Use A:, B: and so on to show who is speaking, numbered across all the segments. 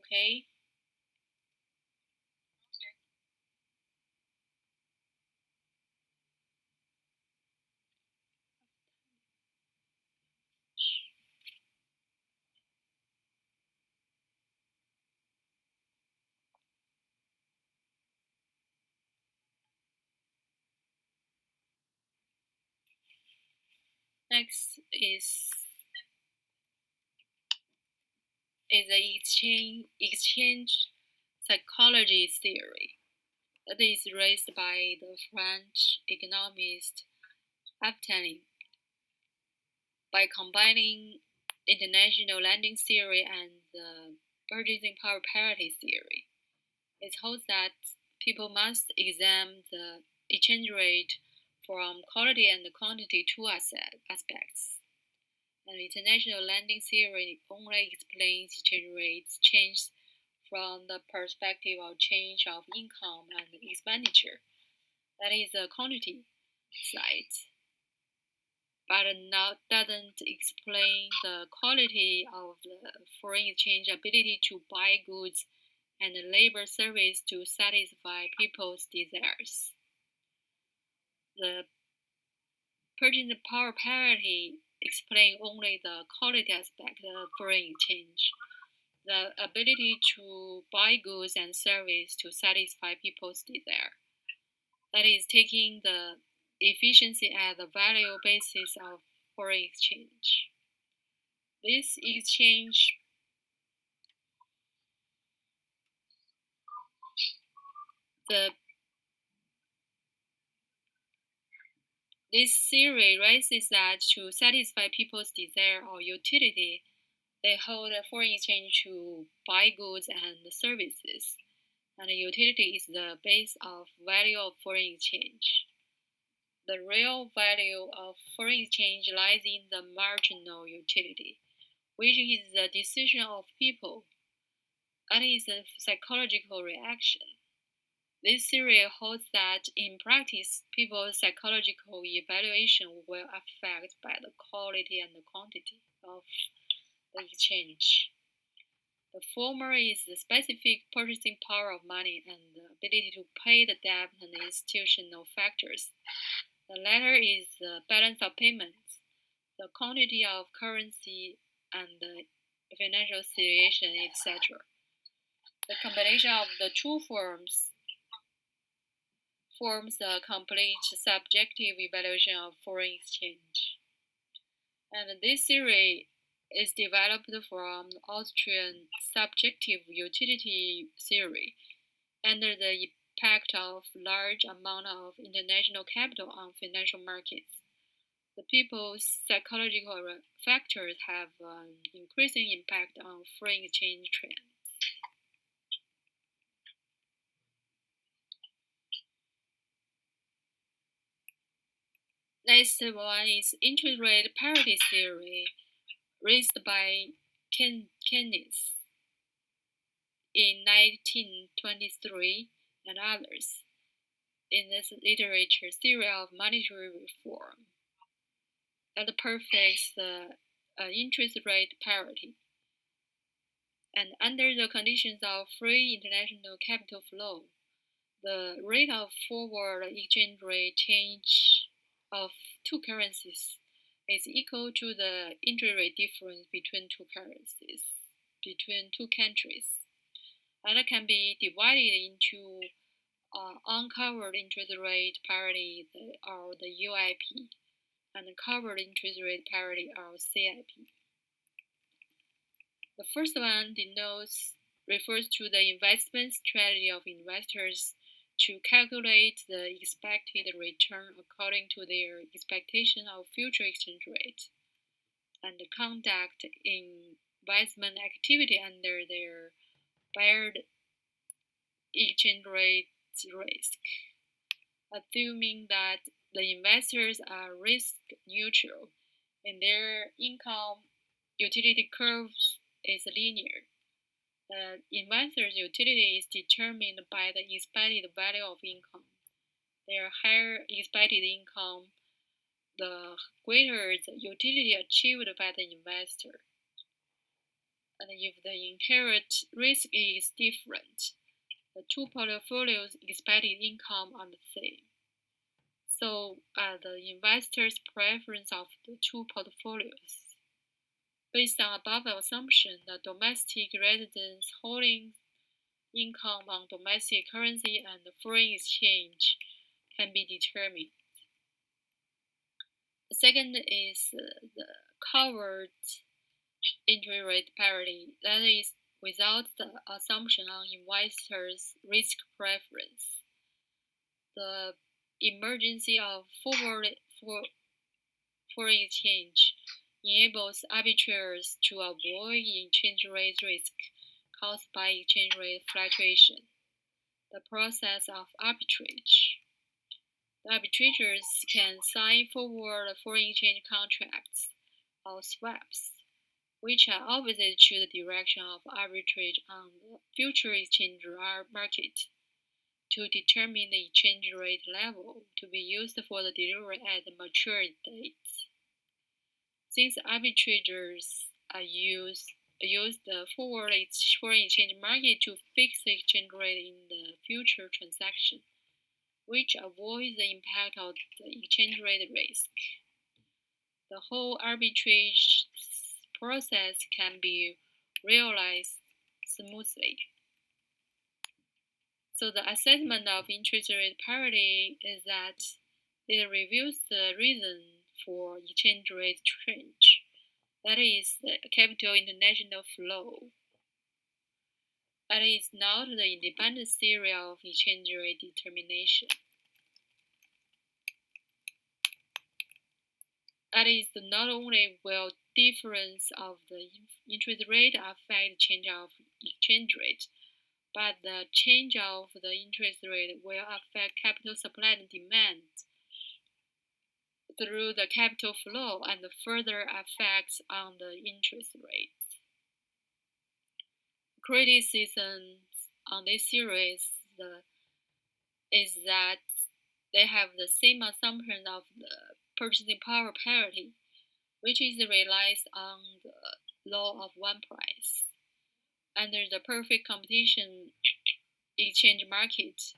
A: Okay. Next is the exchange psychology theory that is raised by the French economist Aptani by combining international lending theory and the purchasing power parity theory. It holds that people must examine the exchange rate from quality and quantity two aspects. And international lending theory only explains exchange rates change from the perspective of change of income and expenditure. That is the quantity side, but doesn't explain the quality of the foreign exchange ability to buy goods and labor service to satisfy people's desires. The purchasing power parity explains only the quality aspect of foreign exchange, the ability to buy goods and service to satisfy people's desire. That is taking the efficiency as the value basis of foreign exchange. This exchange, the this theory raises that to satisfy people's desire or utility, they hold a foreign exchange to buy goods and services, and utility is the base of value of foreign exchange. The real value of foreign exchange lies in the marginal utility, which is the decision of people. That is a psychological reaction. This theory holds that in practice, people's psychological evaluation will affect by the quality and the quantity of the exchange. The former is the specific purchasing power of money and the ability to pay the debt and the institutional factors. The latter is the balance of payments, the quantity of currency, and the financial situation, etc. The combination of the two forms a complete subjective evaluation of foreign exchange. And this theory is developed from Austrian subjective utility theory under the impact of large amount of international capital on financial markets. The people's psychological factors have an increasing impact on foreign exchange trends. Next one is interest rate parity theory, raised by Keynes in 1923 and others in this literature theory of monetary reform that perfects the interest rate parity. And under the conditions of free international capital flow, the rate of forward exchange rate change of two currencies is equal to the interest rate difference between two currencies, between two countries. And it can be divided into uncovered interest rate parity, or the UIP, and covered interest rate parity, or CIP. The first one refers to the investment strategy of investors to calculate the expected return according to their expectation of future exchange rate and conduct investment activity under their barred exchange rate risk, assuming that the investors are risk neutral and their income utility curves is linear. The investor's utility is determined by the expected value of income. Their higher expected income, the greater the utility achieved by the investor. And if the inherent risk is different, the two portfolios' expected income are the same. So, the investor's preference of the two portfolios. Based on above assumption, the domestic residents holding income on domestic currency and foreign exchange can be determined. The second is the covered interest rate parity, that is, without the assumption on investors' risk preference. The emergence of foreign exchange enables arbitrators to avoid exchange rate risk caused by exchange rate fluctuation. The process of arbitrage. The arbitrators can sign forward foreign exchange contracts or swaps, which are opposite to the direction of arbitrage on the future exchange market, to determine the exchange rate level to be used for the delivery at the maturity date. Since arbitrators use the forward foreign exchange market to fix the exchange rate in the future transaction, which avoids the impact of the exchange rate risk. The whole arbitrage process can be realized smoothly. So the assessment of interest rate parity is that it reveals the reason for exchange rate change, that is, the capital international flow. That is not the independent theory of exchange rate determination. That is, not only will difference of the interest rate affect change of exchange rate, but the change of the interest rate will affect capital supply and demand through the capital flow and further effects on the interest rate. Criticism on this series is that they have the same assumption of the purchasing power parity, which is realized on the law of one price. Under the perfect competition exchange market,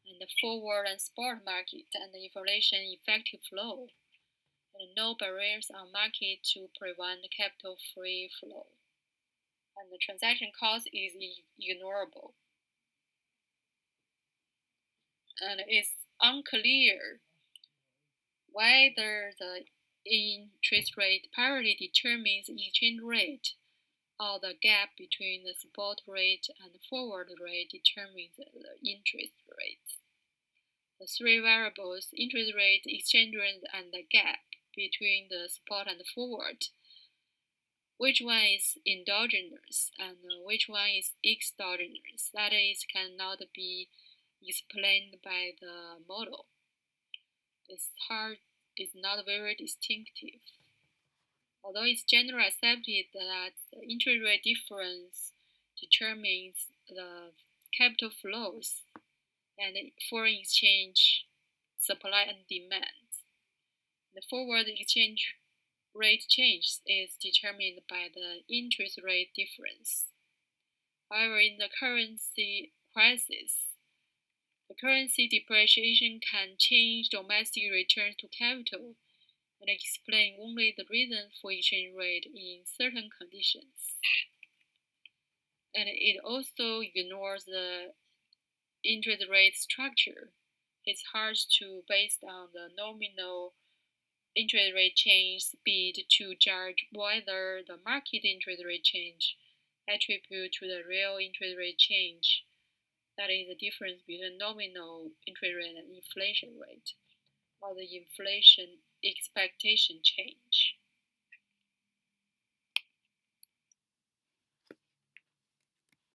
A: and the forward and spot market, and the inflation effective flow, and no barriers on market to prevent capital free flow, and the transaction cost is ignorable. And it's unclear whether the interest rate parity determines exchange rate, or the gap between the spot rate and the forward rate determines the interest rate. The three variables, interest rate, exchange rate, and the gap between the spot and the forward, which one is endogenous and which one is exogenous, that is, cannot be explained by the model. It's not very distinctive. Although it's generally accepted that the interest rate difference determines the capital flows and foreign exchange supply and demand, the forward exchange rate change is determined by the interest rate difference. However, in the currency crisis, the currency depreciation can change domestic returns to capital and explain only the reason for exchange rate in certain conditions. And it also ignores the interest rate structure. It's hard to, based on the nominal interest rate change speed, to judge whether the market interest rate change attribute to the real interest rate change, that is the difference between nominal interest rate and inflation rate, or the inflation expectation change.